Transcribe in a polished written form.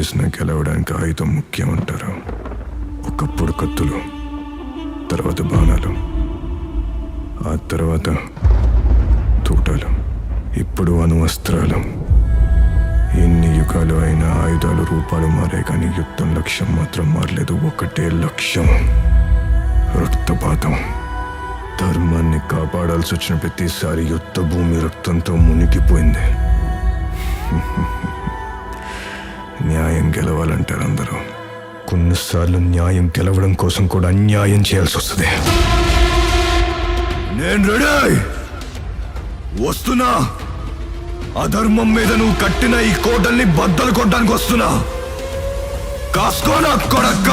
చేసినా గెలవడానికి ఆయుధం ముఖ్యం అంటారు. ఒకప్పుడు కత్తులు, తర్వాత బాణాలు, ఆ తర్వాత తూటాలు, ఇప్పుడు అణువస్త్రాలు. ఎన్ని యుగాలు అయినా ఆయుధాలు రూపాలు మారే కానీ యుద్ధం లక్ష్యం మాత్రం మారలేదు. ఒకటే లక్ష్యం, రక్తపాతం. ధర్మాన్ని కాపాడాల్సి వచ్చిన ప్రతిసారి యుద్ధ భూమి రక్తంతో మునిగిపోయింది. న్యాయం గెలవాలంటారు అందరూ. కొన్నిసార్లు న్యాయం గెలవడం కోసం కూడా అన్యాయం చేయాల్సి వస్తుంది. నేను రెడీ, వస్తున్నా. అధర్మం మీద నువ్వు కట్టిన ఈ కోటల్ని బద్దలు కొట్టడానికి వస్తున్నా. కాసుకోనా కొడక్క.